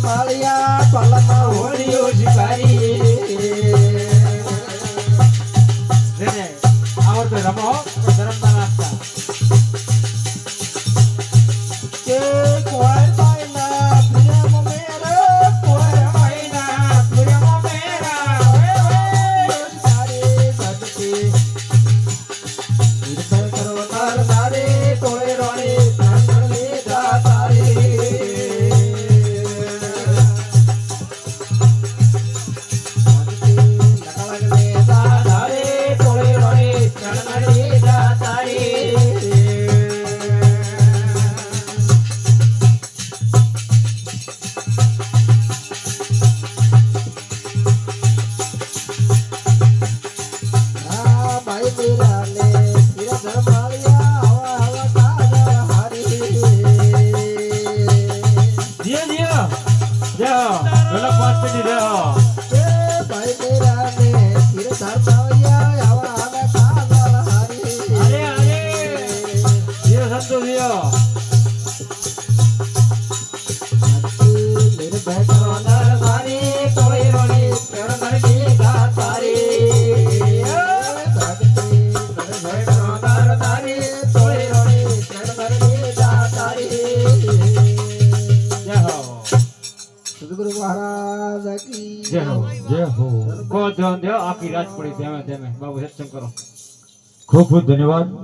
માળિયા પાલામાં હોળીઓ શિકારી જેને આવડતો રમો ધરમમાં નાખતા કે કોઈ પાયના પ્રિયમ મેરા કોઈ પાયના પ્રિયમ મેરા વે સારે સદતી નિર્ભય કરો તાર તારે તોય રોણે પ્રાણને જા તારે जय हो को ध्यान दो आखिर रात पड़ी धीमे धीमे बाबू सत्संग करो खूब खूब धन्यवाद।